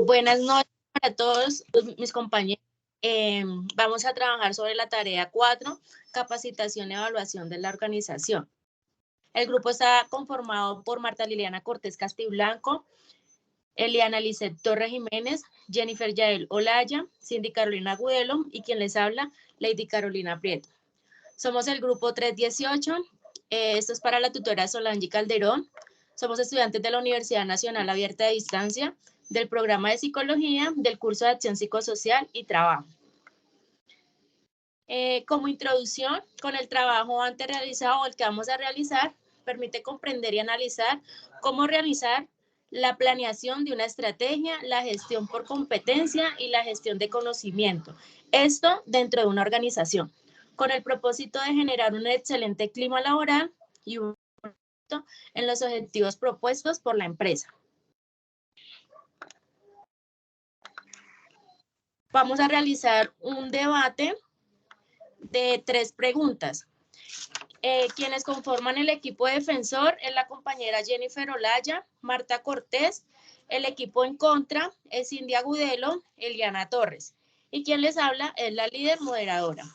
Buenas noches para todos mis compañeros. Vamos a trabajar sobre la tarea 4, capacitación y evaluación de la organización. El grupo está conformado por Marta Liliana Cortés Castiblanco, Eliana Lisset Torres Jiménez, Jennifer Yael Olaya, Cindy Carolina Agudelo y quien les habla, Lady Carolina Prieto. Somos el grupo 318. Esto es para la tutora Solange Calderón. Somos estudiantes de la Universidad Nacional Abierta de Distancia, del programa de Psicología, del curso de Acción Psicosocial y Trabajo. Como introducción, con el trabajo antes realizado o el que vamos a realizar, permite comprender y analizar cómo realizar la planeación de una estrategia, la gestión por competencia y la gestión de conocimiento. Esto dentro de una organización, con el propósito de generar un excelente clima laboral y un éxito en los objetivos propuestos por la empresa. Vamos a realizar un debate de 3 preguntas. Quienes conforman el equipo defensor es la compañera Jennifer Olaya, Marta Cortés, el equipo en contra es Cindy Agudelo, Eliana Torres, y quien les habla es la líder moderadora.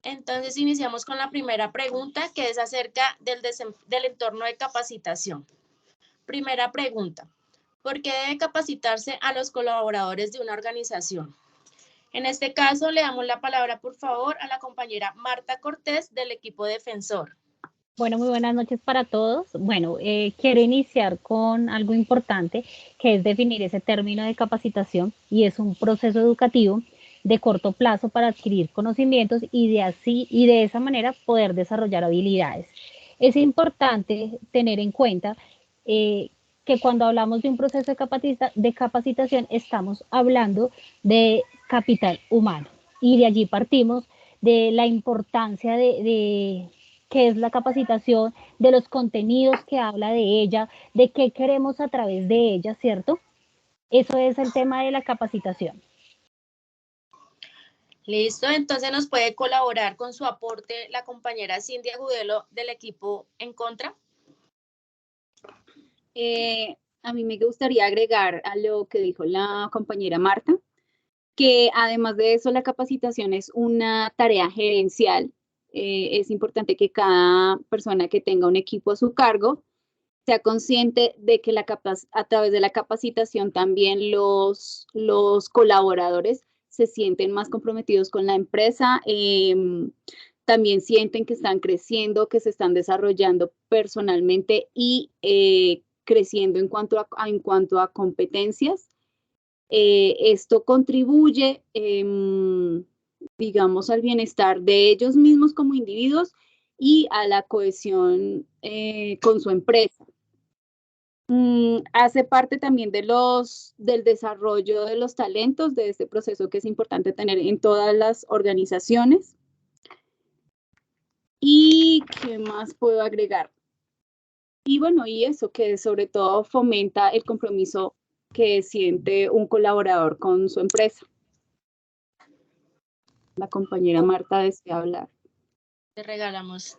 Entonces iniciamos con la primera pregunta, que es acerca del entorno de capacitación. Primera pregunta, ¿por qué debe capacitarse a los colaboradores de una organización? En este caso, le damos la palabra, por favor, a la compañera Marta Cortés del equipo defensor. Bueno, muy buenas noches para todos. Bueno, quiero iniciar con algo importante, que es definir ese término de capacitación, y es un proceso educativo de corto plazo para adquirir conocimientos y de esa manera poder desarrollar habilidades. Es importante tener en cuenta que cuando hablamos de un proceso de capacitación estamos hablando de capital humano, y de allí partimos de la importancia de qué es la capacitación, de los contenidos que habla de ella, de qué queremos a través de ella, ¿cierto? Eso es el tema de la capacitación. Listo, entonces nos puede colaborar con su aporte la compañera Cindy Agudelo del equipo en contra. A mí me gustaría agregar a lo que dijo la compañera Marta, que además de eso la capacitación es una tarea gerencial. Es importante que cada persona que tenga un equipo a su cargo sea consciente de que a través de la capacitación también los colaboradores se sienten más comprometidos con la empresa, también sienten que están creciendo, que se están desarrollando personalmente y creciendo en cuanto a competencias. Esto contribuye, digamos, al bienestar de ellos mismos como individuos y a la cohesión con su empresa. Hace parte también del desarrollo de los talentos, de este proceso que es importante tener en todas las organizaciones. ¿Y qué más puedo agregar? Y bueno, y eso, que sobre todo fomenta el compromiso que siente un colaborador con su empresa. La compañera Marta desea hablar. Te regalamos.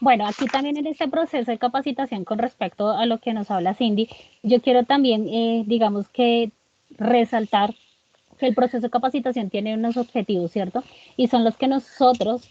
Bueno, aquí también en este proceso de capacitación con respecto a lo que nos habla Cindy, yo quiero también, digamos que resaltar que el proceso de capacitación tiene unos objetivos, ¿cierto? Y son los que nosotros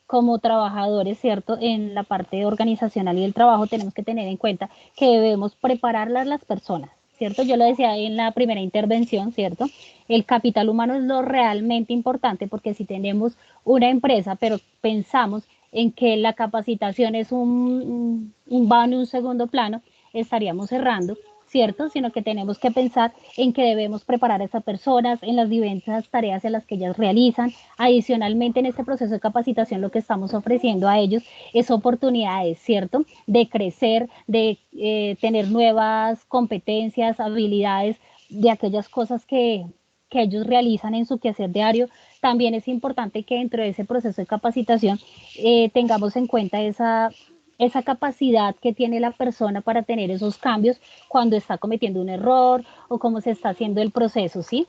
como trabajadores, ¿cierto? En la parte organizacional y del trabajo tenemos que tener en cuenta que debemos preparar a las personas, ¿cierto? Yo lo decía en la primera intervención, ¿cierto? El capital humano es lo realmente importante, porque si tenemos una empresa, pero pensamos en que la capacitación es un va en un segundo plano, estaríamos cerrando, ¿cierto? Sino que tenemos que pensar en que debemos preparar a esas personas en las diversas tareas en las que ellas realizan. Adicionalmente, en este proceso de capacitación, lo que estamos ofreciendo a ellos es oportunidades, ¿cierto? De crecer, de tener nuevas competencias, habilidades, de aquellas cosas que ellos realizan en su quehacer diario. También es importante que dentro de ese proceso de capacitación tengamos en cuenta esa capacidad que tiene la persona para tener esos cambios cuando está cometiendo un error o cómo se está haciendo el proceso, ¿sí?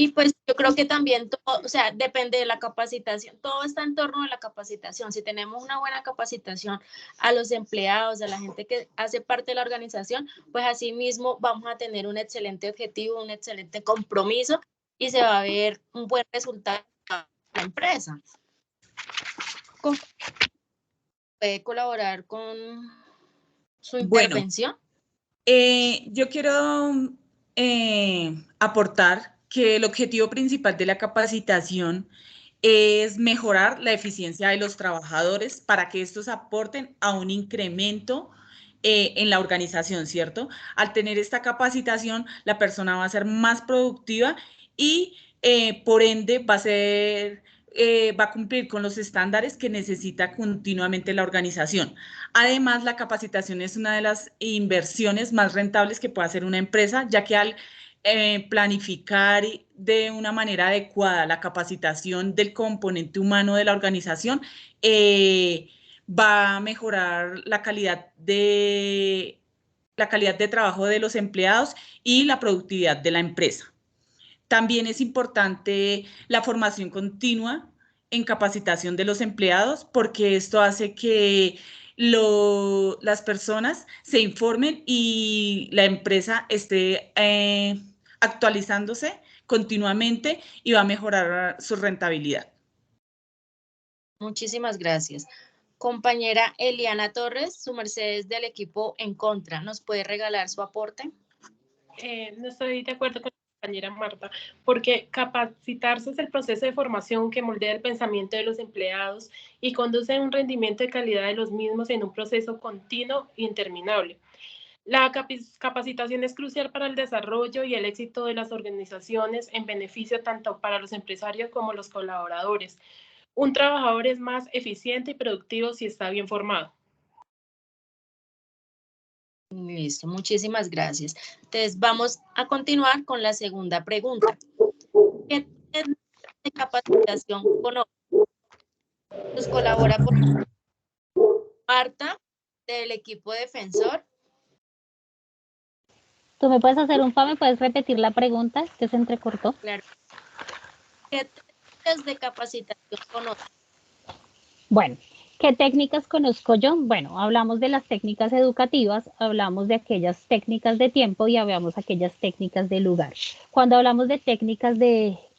Y pues yo creo que también todo, o sea, depende de la capacitación, todo está en torno a la capacitación. Si tenemos una buena capacitación a los empleados, a la gente que hace parte de la organización, pues así mismo vamos a tener un excelente objetivo, un excelente compromiso y se va a ver un buen resultado para la empresa. ¿Puede colaborar con su intervención? Yo quiero aportar que el objetivo principal de la capacitación es mejorar la eficiencia de los trabajadores para que estos aporten a un incremento en la organización, ¿cierto? Al tener esta capacitación, la persona va a ser más productiva y por ende va a cumplir con los estándares que necesita continuamente la organización. Además, la capacitación es una de las inversiones más rentables que puede hacer una empresa, ya que al planificar de una manera adecuada la capacitación del componente humano de la organización, va a mejorar la calidad de trabajo de los empleados y la productividad de la empresa. También es importante la formación continua en capacitación de los empleados, porque esto hace que las personas se informen y la empresa esté actualizándose continuamente y va a mejorar su rentabilidad. Muchísimas gracias. Compañera Eliana Torres, su merced es del equipo En Contra. ¿Nos puede regalar su aporte? No estoy de acuerdo con la compañera Marta, porque capacitarse es el proceso de formación que moldea el pensamiento de los empleados y conduce a un rendimiento de calidad de los mismos en un proceso continuo e interminable. La capacitación es crucial para el desarrollo y el éxito de las organizaciones en beneficio tanto para los empresarios como los colaboradores. Un trabajador es más eficiente y productivo si está bien formado. Listo, muchísimas gracias. Entonces, vamos a continuar con la segunda pregunta. ¿Qué técnicas de capacitación conoce? Nos colabora por Marta, del equipo defensor. ¿Tú me puedes hacer un favor? ¿Me puedes repetir la pregunta? Que se entrecortó. Claro. ¿Qué técnicas de capacitación conoce? Bueno, ¿qué técnicas conozco yo? Bueno, hablamos de las técnicas educativas, hablamos de aquellas técnicas de tiempo y hablamos de aquellas técnicas de lugar. Cuando hablamos de técnicas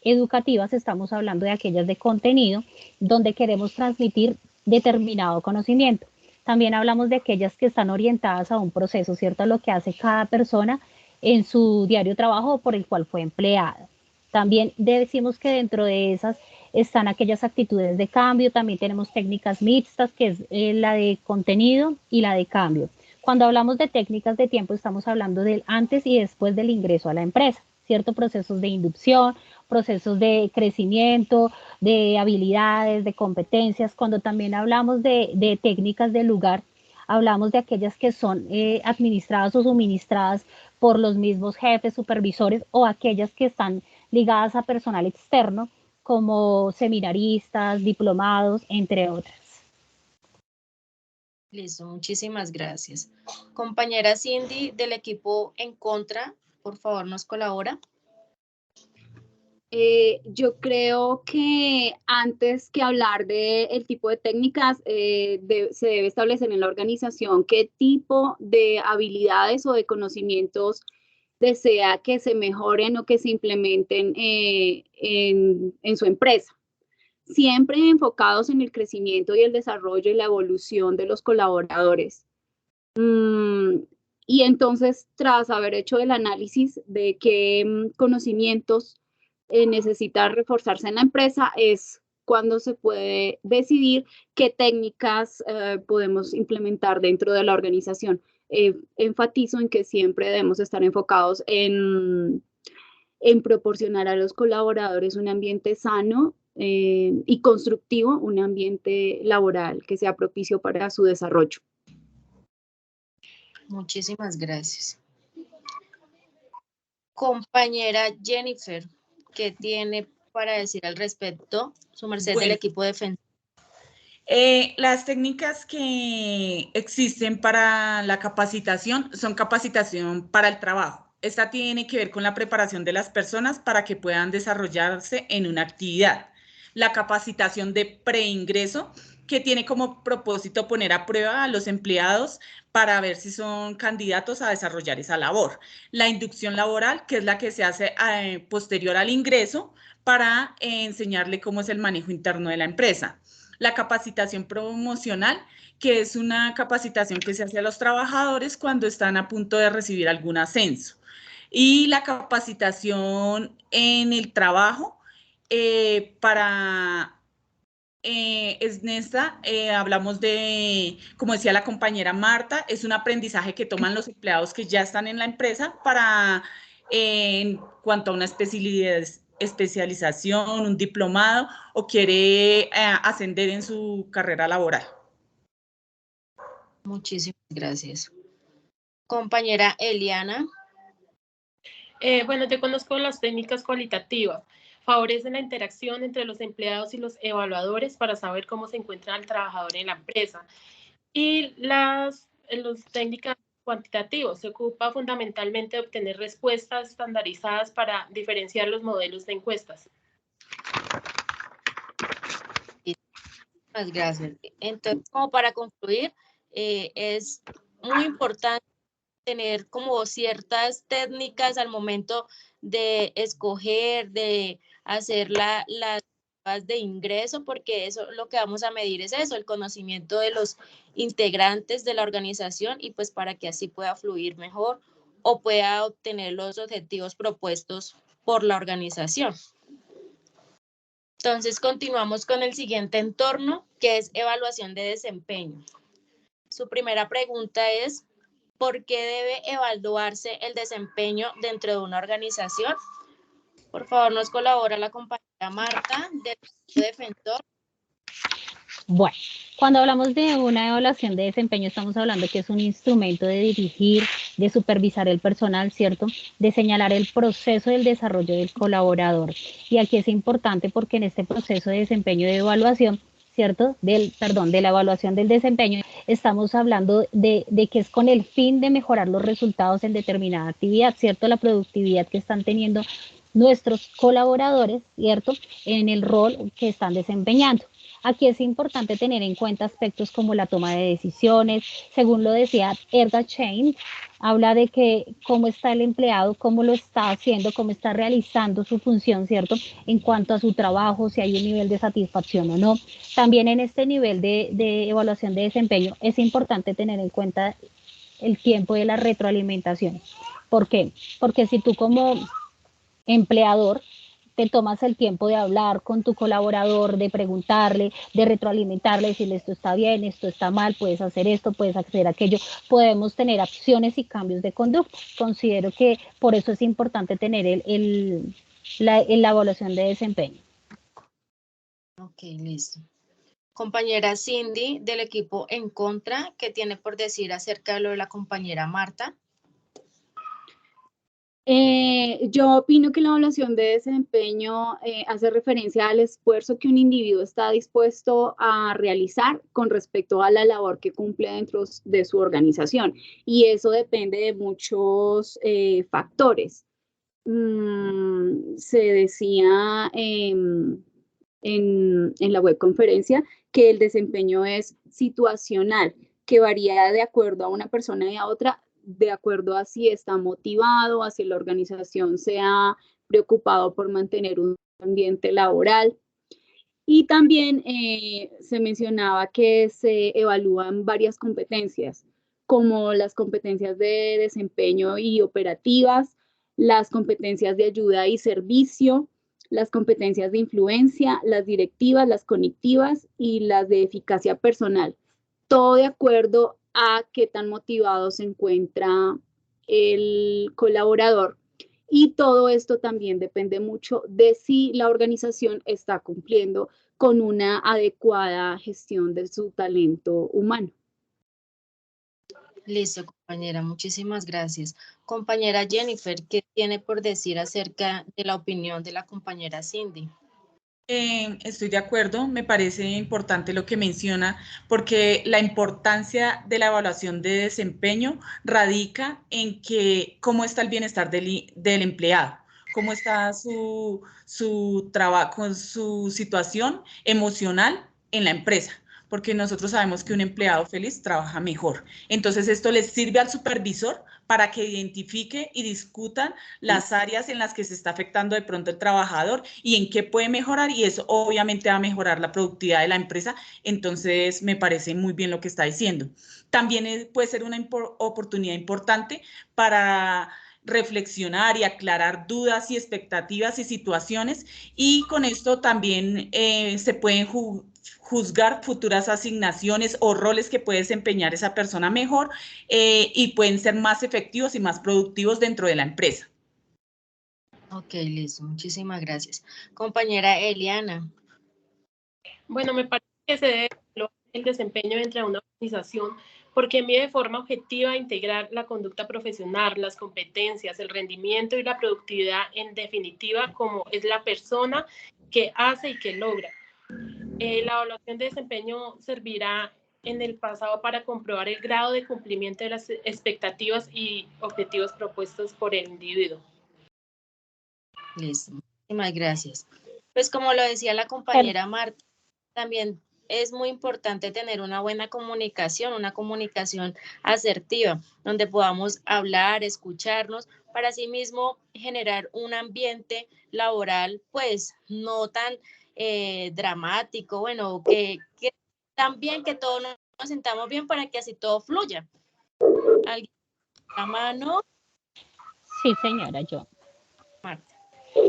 educativas, estamos hablando de aquellas de contenido, donde queremos transmitir determinado conocimiento. También hablamos de aquellas que están orientadas a un proceso, ¿cierto? A lo que hace cada persona en su diario trabajo por el cual fue empleada. También decimos que dentro de esas están aquellas actitudes de cambio, también tenemos técnicas mixtas, que es la de contenido y la de cambio. Cuando hablamos de técnicas de tiempo, estamos hablando del antes y después del ingreso a la empresa, ¿cierto? Procesos de inducción, procesos de crecimiento, de habilidades, de competencias. Cuando también hablamos de técnicas de lugar, hablamos de aquellas que son administradas o suministradas por los mismos jefes, supervisores, o aquellas que están ligadas a personal externo, como seminaristas, diplomados, entre otras. Listo, muchísimas gracias. Compañera Cindy, del equipo En Contra, por favor, nos colabora. Yo creo que antes que hablar del tipo de técnicas, se debe establecer en la organización qué tipo de habilidades o de conocimientos desea que se mejoren o que se implementen en su empresa. Siempre enfocados en el crecimiento y el desarrollo y la evolución de los colaboradores. Y entonces, tras haber hecho el análisis de qué conocimientos necesita reforzarse en la empresa, es cuando se puede decidir qué técnicas podemos implementar dentro de la organización. Enfatizo en que siempre debemos estar enfocados en proporcionar a los colaboradores un ambiente sano y constructivo, un ambiente laboral que sea propicio para su desarrollo. Muchísimas gracias. Compañera Jennifer, ¿qué tiene para decir al respecto? Su merced del equipo defensor. Las técnicas que existen para la capacitación son capacitación para el trabajo. esta tiene que ver con la preparación de las personas para que puedan desarrollarse en una actividad. La capacitación de preingreso, que tiene como propósito poner a prueba a los empleados para ver si son candidatos a desarrollar esa labor. La inducción laboral, que es la que se hace posterior al ingreso para enseñarle cómo es el manejo interno de la empresa. La capacitación promocional, que es una capacitación que se hace a los trabajadores cuando están a punto de recibir algún ascenso. Y la capacitación en el trabajo en esta hablamos de, como decía la compañera Marta, es un aprendizaje que toman los empleados que ya están en la empresa para, en cuanto a una especialización, un diplomado o quiere ascender en su carrera laboral. Muchísimas gracias. Compañera Eliana. Bueno, yo conozco las técnicas cualitativas. Favorecen la interacción entre los empleados y los evaluadores para saber cómo se encuentra el trabajador en la empresa. Y las técnicas cuantitativas se ocupa fundamentalmente de obtener respuestas estandarizadas para diferenciar los modelos de encuestas. Muchas gracias. Entonces, como para concluir, es muy importante tener como ciertas técnicas al momento de escoger, de hacer las pruebas de ingreso, porque eso lo que vamos a medir es eso, el conocimiento de los integrantes de la organización y pues para que así pueda fluir mejor o pueda obtener los objetivos propuestos por la organización. Entonces continuamos con el siguiente entorno, que es evaluación de desempeño. Su primera pregunta es, ¿por qué debe evaluarse el desempeño dentro de una organización? Por favor, nos colabora la compañera Marta del Defensor. Bueno, cuando hablamos de una evaluación de desempeño, estamos hablando que es un instrumento de dirigir, de supervisar el personal, ¿cierto? De señalar el proceso del desarrollo del colaborador. Y aquí es importante porque en este proceso de desempeño de evaluación, ¿cierto? De la evaluación del desempeño, estamos hablando de que es con el fin de mejorar los resultados en determinada actividad, ¿cierto? La productividad que están teniendo nuestros colaboradores, ¿cierto? En el rol que están desempeñando. Aquí es importante tener en cuenta aspectos como la toma de decisiones. Según lo decía Edgar Schein, habla de que cómo está el empleado, cómo lo está haciendo, cómo está realizando su función, ¿cierto? En cuanto a su trabajo, si hay un nivel de satisfacción o no. También en este nivel de evaluación de desempeño es importante tener en cuenta el tiempo de la retroalimentación. ¿Por qué? Porque si tú como empleador te tomas el tiempo de hablar con tu colaborador, de preguntarle, de retroalimentarle, decirle esto está bien, esto está mal, puedes hacer esto, puedes hacer aquello, podemos tener acciones y cambios de conducta. Considero que por eso es importante tener la evaluación de desempeño. Ok, listo. Compañera Cindy del equipo En Contra, ¿qué tiene por decir acerca de lo de la compañera Marta? Yo opino que la evaluación de desempeño hace referencia al esfuerzo que un individuo está dispuesto a realizar con respecto a la labor que cumple dentro de su organización. Y eso depende de muchos factores. Se decía en la webconferencia que el desempeño es situacional, que varía de acuerdo a una persona y a otra, de acuerdo a si está motivado, a si la organización se ha preocupado por mantener un ambiente laboral. Y también se mencionaba que se evalúan varias competencias, como las competencias de desempeño y operativas, las competencias de ayuda y servicio, las competencias de influencia, las directivas, las conectivas y las de eficacia personal. Todo de acuerdo a qué tan motivado se encuentra el colaborador. Y todo esto también depende mucho de si la organización está cumpliendo con una adecuada gestión de su talento humano. Listo, compañera, muchísimas gracias. Compañera Jennifer, ¿qué tiene por decir acerca de la opinión de la compañera Cindy? Estoy de acuerdo, me parece importante lo que menciona, porque la importancia de la evaluación de desempeño radica en que cómo está el bienestar del empleado, cómo está su trabajo, su situación emocional en la empresa, porque nosotros sabemos que un empleado feliz trabaja mejor. Entonces, esto les sirve al supervisor para que identifique y discutan las áreas en las que se está afectando de pronto el trabajador y en qué puede mejorar, y eso obviamente va a mejorar la productividad de la empresa. Entonces, me parece muy bien lo que está diciendo. También puede ser una oportunidad importante para reflexionar y aclarar dudas y expectativas y situaciones, y con esto también se pueden juzgar futuras asignaciones o roles que puede desempeñar esa persona mejor, y pueden ser más efectivos y más productivos dentro de la empresa. Ok, listo. Muchísimas gracias. Compañera Eliana. Bueno, me parece que se debe evaluar el desempeño dentro de una organización porque mide de forma objetiva integrar la conducta profesional, las competencias, el rendimiento y la productividad, en definitiva, como es la persona que hace y que logra. La evaluación de desempeño servirá en el pasado para comprobar el grado de cumplimiento de las expectativas y objetivos propuestos por el individuo. Listo. Muchísimas gracias. Pues como lo decía la compañera Marta, también es muy importante tener una buena comunicación, una comunicación asertiva, donde podamos hablar, escucharnos, para así mismo generar un ambiente laboral, pues no tan dramático, bueno, que también que todos nos sintamos bien para que así todo fluya. ¿Alguien a mano? Sí, señora, yo. Marta.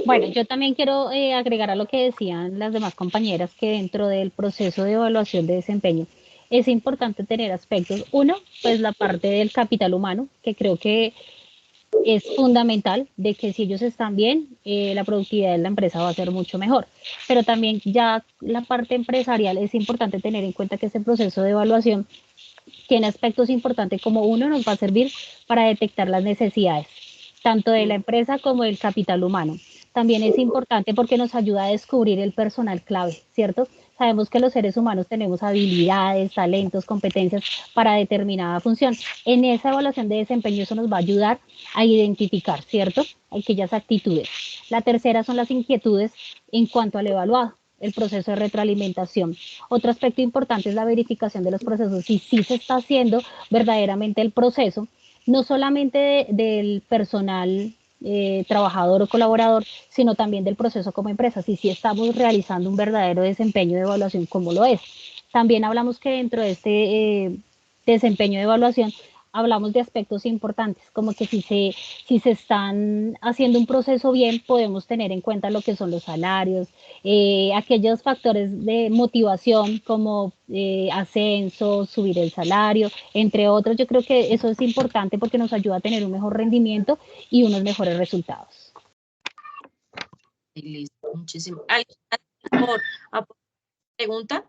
Bueno, yo también quiero agregar a lo que decían las demás compañeras, que dentro del proceso de evaluación de desempeño es importante tener aspectos. Uno, pues la parte del capital humano, que creo que es fundamental, de que si ellos están bien, la productividad de la empresa va a ser mucho mejor. Pero también ya la parte empresarial, es importante tener en cuenta que ese proceso de evaluación tiene aspectos importantes, como uno, nos va a servir para detectar las necesidades, tanto de la empresa como del capital humano. También es importante porque nos ayuda a descubrir el personal clave, ¿cierto? Sabemos que los seres humanos tenemos habilidades, talentos, competencias para determinada función. En esa evaluación de desempeño eso nos va a ayudar a identificar, ¿cierto? Aquellas actitudes. La tercera son las inquietudes en cuanto al evaluado, el proceso de retroalimentación. Otro aspecto importante es la verificación de los procesos, si sí se está haciendo verdaderamente el proceso, no solamente del personal trabajador o colaborador, sino también del proceso como empresa, si sí estamos realizando un verdadero desempeño de evaluación como lo es. También hablamos que dentro de este desempeño de evaluación hablamos de aspectos importantes, como que si se están haciendo un proceso bien, podemos tener en cuenta lo que son los salarios, aquellos factores de motivación como ascenso, subir el salario, entre otros. Yo creo que eso es importante porque nos ayuda a tener un mejor rendimiento y unos mejores resultados. Listo, muchísimo. ¿Alguien por pregunta?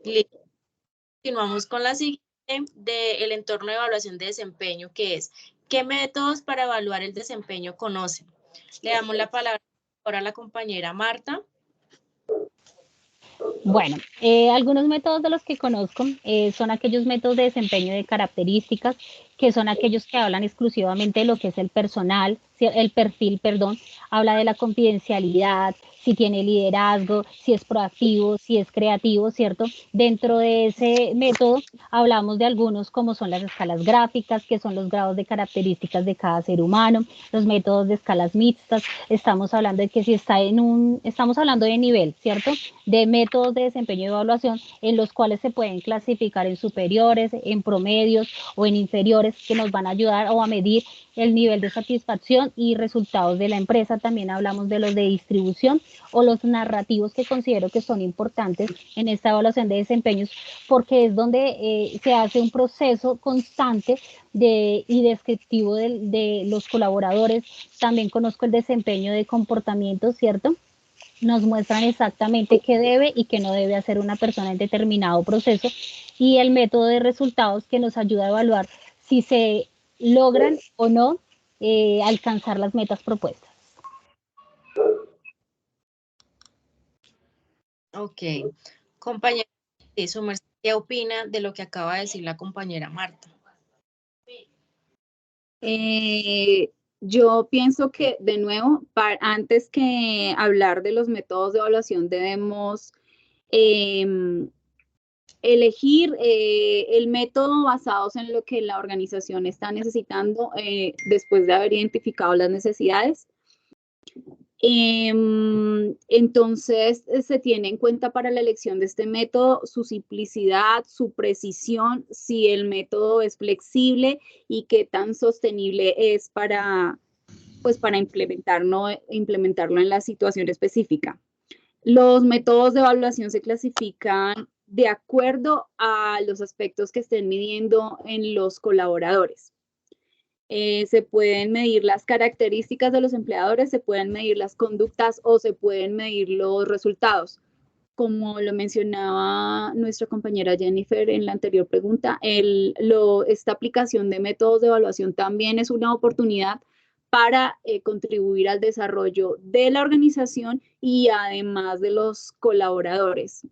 Listo. Continuamos con la siguiente del entorno de evaluación de desempeño, que es: ¿qué métodos para evaluar el desempeño conocen? Le damos la palabra ahora a la compañera Marta. Bueno, algunos métodos de los que conozco son aquellos métodos de desempeño de características, que son aquellos que hablan exclusivamente de lo que es el personal, el perfil, perdón, habla de la confidencialidad, si tiene liderazgo, si es proactivo, si es creativo, ¿cierto? Dentro de ese método hablamos de algunos, como son las escalas gráficas, que son los grados de características de cada ser humano, los métodos de escalas mixtas. Estamos hablando de que si está estamos hablando de nivel, ¿cierto? De métodos de desempeño y evaluación en los cuales se pueden clasificar en superiores, en promedios o en inferiores, que nos van a ayudar o a medir el nivel de satisfacción y resultados de la empresa. También hablamos de los de distribución o los narrativos, que considero que son importantes en esta evaluación de desempeños, porque es donde se hace un proceso constante y descriptivo de los colaboradores. También conozco el desempeño de comportamiento, ¿cierto? Nos muestran exactamente qué debe y qué no debe hacer una persona en determinado proceso, y el método de resultados, que nos ayuda a evaluar si se logran o no alcanzar las metas propuestas. Ok. Compañera, su merced, ¿qué opina de lo que acaba de decir la compañera Marta? Yo pienso que, de nuevo, antes que hablar de los métodos de evaluación, debemos elegir el método basados en lo que la organización está necesitando después de haber identificado las necesidades. Entonces, se tiene en cuenta para la elección de este método su simplicidad, su precisión, si el método es flexible y qué tan sostenible es para implementarlo en la situación específica. Los métodos de evaluación se clasifican de acuerdo a los aspectos que estén midiendo en los colaboradores. Se pueden medir las características de los empleadores, se pueden medir las conductas o se pueden medir los resultados. Como lo mencionaba nuestra compañera Jennifer en la anterior pregunta, esta aplicación de métodos de evaluación también es una oportunidad para contribuir al desarrollo de la organización y además de los colaboradores.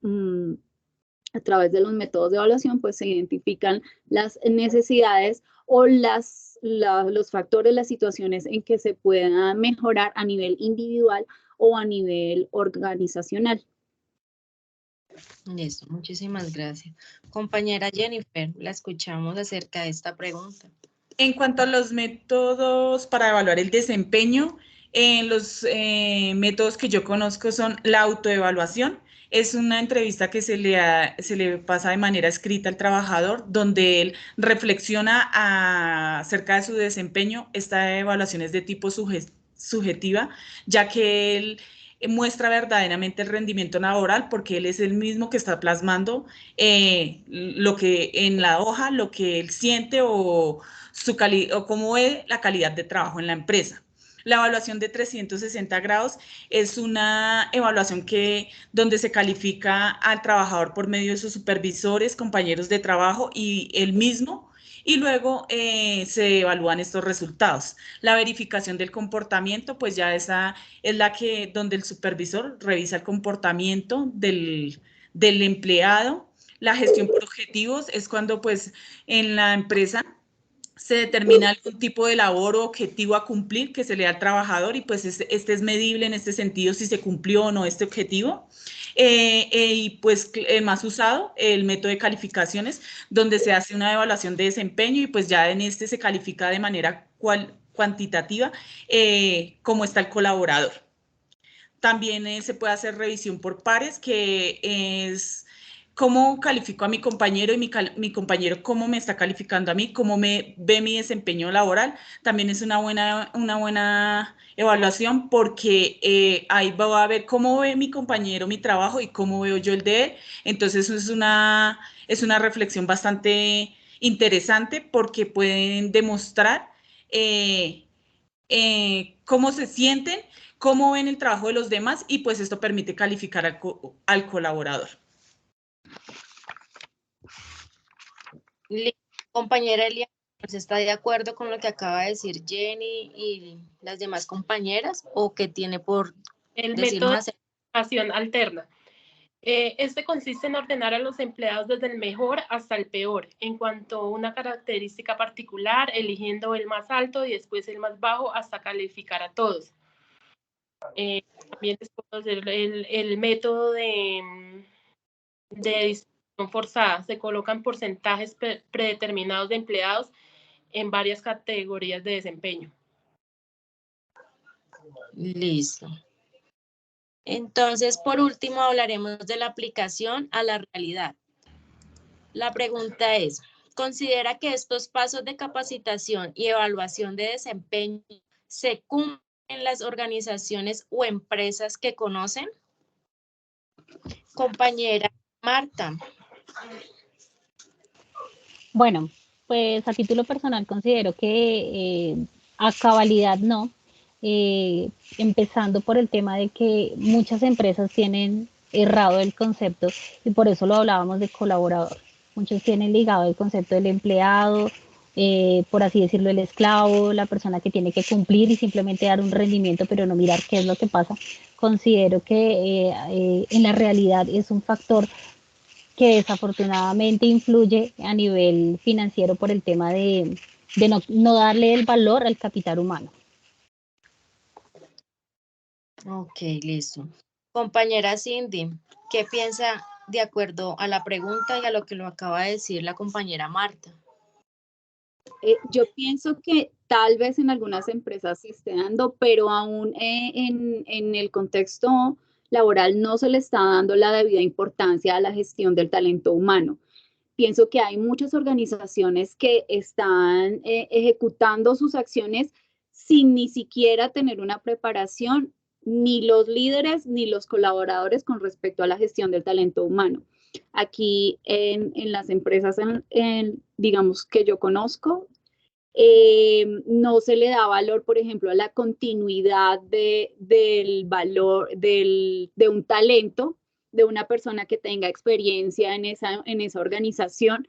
A través de los métodos de evaluación, pues se identifican las necesidades o los factores, las situaciones en que se pueda mejorar a nivel individual o a nivel organizacional. Listo, muchísimas gracias. Compañera Jennifer, la escuchamos acerca de esta pregunta. En cuanto a los métodos para evaluar el desempeño, los métodos que yo conozco son la autoevaluación. Es una entrevista que se le pasa de manera escrita al trabajador, donde él reflexiona acerca de su desempeño. Esta evaluación es de tipo subjetiva, ya que él muestra verdaderamente el rendimiento laboral, porque él es el mismo que está plasmando lo que en la hoja, lo que él siente o cómo es la calidad de trabajo en la empresa. La evaluación de 360 grados es una evaluación donde se califica al trabajador por medio de sus supervisores, compañeros de trabajo y él mismo, y luego se evalúan estos resultados. La verificación del comportamiento, pues ya esa es donde el supervisor revisa el comportamiento del empleado. La gestión por objetivos es cuando pues en la empresa se determina algún tipo de labor o objetivo a cumplir que se le da al trabajador y pues este es medible en este sentido si se cumplió o no este objetivo. Y pues el más usado, el método de calificaciones, donde se hace una evaluación de desempeño y pues ya en este se califica de manera cuantitativa cómo está el colaborador. También se puede hacer revisión por pares, que es cómo califico a mi compañero y mi compañero cómo me está calificando a mí, cómo me ve mi desempeño laboral. También es una buena evaluación porque ahí va a ver cómo ve mi compañero mi trabajo y cómo veo yo el de él. Entonces es una reflexión bastante interesante porque pueden demostrar cómo se sienten, cómo ven el trabajo de los demás y pues esto permite calificar al colaborador. Compañera Elia, ¿está de acuerdo con lo que acaba de decir Jenny y las demás compañeras o qué tiene por el decir método más? de evaluación alterna? Este consiste en ordenar a los empleados desde el mejor hasta el peor, en cuanto a una característica particular, eligiendo el más alto y después el más bajo hasta calificar a todos. También les puedo hacer el método de distribución forzada. Se colocan porcentajes predeterminados de empleados en varias categorías de desempeño. Listo. Entonces, por último, hablaremos de la aplicación a la realidad. La pregunta es, ¿considera que estos pasos de capacitación y evaluación de desempeño se cumplen en las organizaciones o empresas que conocen? Compañera Marta. Bueno, pues a título personal considero que a cabalidad no, empezando por el tema de que muchas empresas tienen errado el concepto y por eso lo hablábamos de colaborador. Muchos tienen ligado el concepto del empleado por así decirlo, el esclavo, la persona que tiene que cumplir y simplemente dar un rendimiento, pero no mirar qué es lo que pasa. Considero que en la realidad es un factor que desafortunadamente influye a nivel financiero por el tema de no darle el valor al capital humano. Ok, listo. Compañera Cindy, ¿qué piensa de acuerdo a la pregunta y a lo que lo acaba de decir la compañera Marta? Yo pienso que tal vez en algunas empresas sí esté dando, pero aún en el contexto laboral no se le está dando la debida importancia a la gestión del talento humano. Pienso que hay muchas organizaciones que están ejecutando sus acciones sin ni siquiera tener una preparación, ni los líderes ni los colaboradores con respecto a la gestión del talento humano. Aquí en las empresas, digamos, que yo conozco, no se le da valor, por ejemplo, a la continuidad del valor de un talento, de una persona que tenga experiencia en esa organización.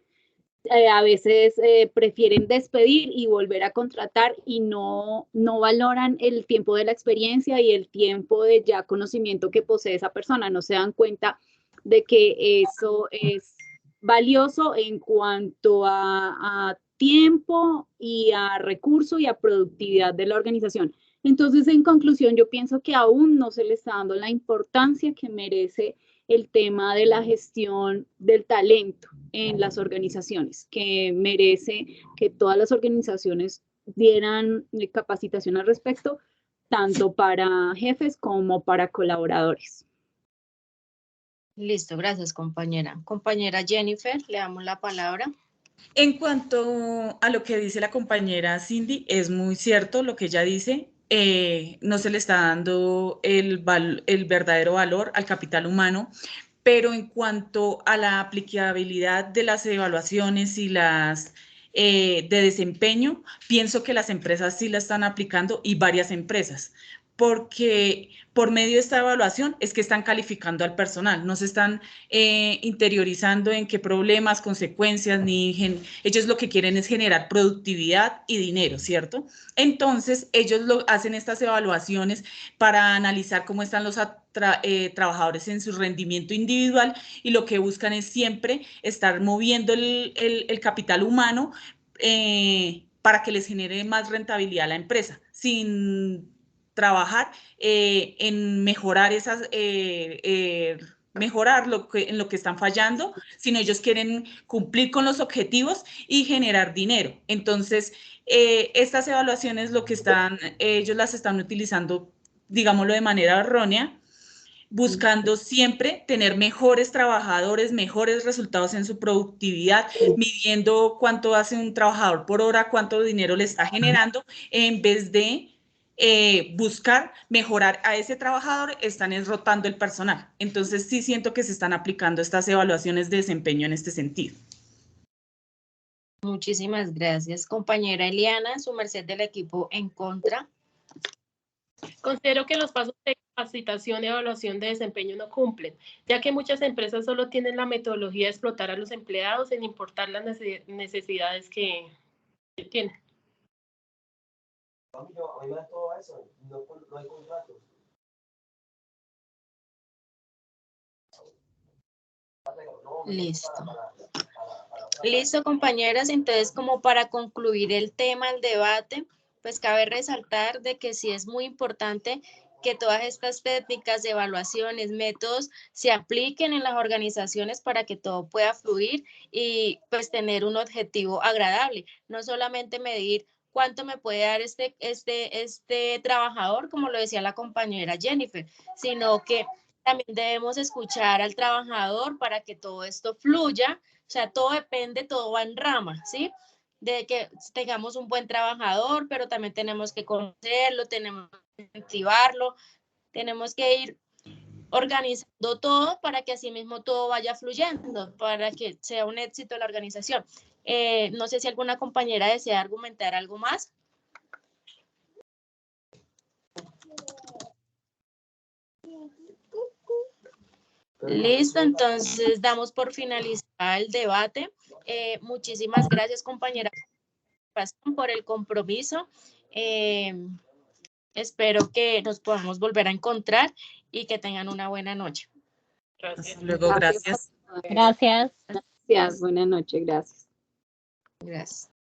A veces prefieren despedir y volver a contratar y no valoran el tiempo de la experiencia y el tiempo de ya conocimiento que posee esa persona. No se dan cuenta de que eso es valioso en cuanto a tiempo y a recurso y a productividad de la organización. Entonces, en conclusión, yo pienso que aún no se le está dando la importancia que merece el tema de la gestión del talento en las organizaciones, que merece que todas las organizaciones dieran capacitación al respecto, tanto para jefes como para colaboradores. Listo, gracias compañera. Compañera Jennifer, le damos la palabra. En cuanto a lo que dice la compañera Cindy, es muy cierto lo que ella dice. No se le está dando el verdadero valor al capital humano, pero en cuanto a la aplicabilidad de las evaluaciones y las de desempeño, pienso que las empresas sí la están aplicando y varias empresas, porque por medio de esta evaluación es que están calificando al personal, no se están interiorizando en qué problemas, consecuencias, ellos lo que quieren es generar productividad y dinero, ¿cierto? Entonces, ellos hacen estas evaluaciones para analizar cómo están los trabajadores en su rendimiento individual y lo que buscan es siempre estar moviendo el capital humano para que les genere más rentabilidad a la empresa, sin trabajar en mejorar mejorar en lo que están fallando, sino ellos quieren cumplir con los objetivos y generar dinero. Entonces, estas evaluaciones ellos las están utilizando, digámoslo, de manera errónea, buscando siempre tener mejores trabajadores, mejores resultados en su productividad, midiendo cuánto hace un trabajador por hora, cuánto dinero le está generando, en vez de buscar mejorar a ese trabajador, están rotando el personal. Entonces sí siento que se están aplicando estas evaluaciones de desempeño en este sentido. Muchísimas gracias. Compañera Eliana, su merced del equipo en contra. Considero que los pasos de capacitación y evaluación de desempeño no cumplen, ya que muchas empresas solo tienen la metodología de explotar a los empleados sin importar las necesidades que tienen. Listo. Listo, compañeras. Entonces, como para concluir el tema, el debate, pues cabe resaltar de que sí es muy importante que todas estas técnicas de evaluaciones, métodos, se apliquen en las organizaciones para que todo pueda fluir y pues tener un objetivo agradable. No solamente medir cuánto me puede dar este trabajador, como lo decía la compañera Jennifer, sino que también debemos escuchar al trabajador para que todo esto fluya. O sea, todo depende, todo va en rama, ¿sí? De que tengamos un buen trabajador, pero también tenemos que conocerlo, tenemos que incentivarlo, tenemos que ir organizando todo para que así mismo todo vaya fluyendo, para que sea un éxito la organización. No sé si alguna compañera desea argumentar algo más. Listo, entonces damos por finalizado el debate. Muchísimas gracias, compañera, participación, por el compromiso. Espero que nos podamos volver a encontrar y que tengan una buena noche. Gracias. Hasta luego, gracias. Gracias. Gracias, buenas noches, gracias. Gracias.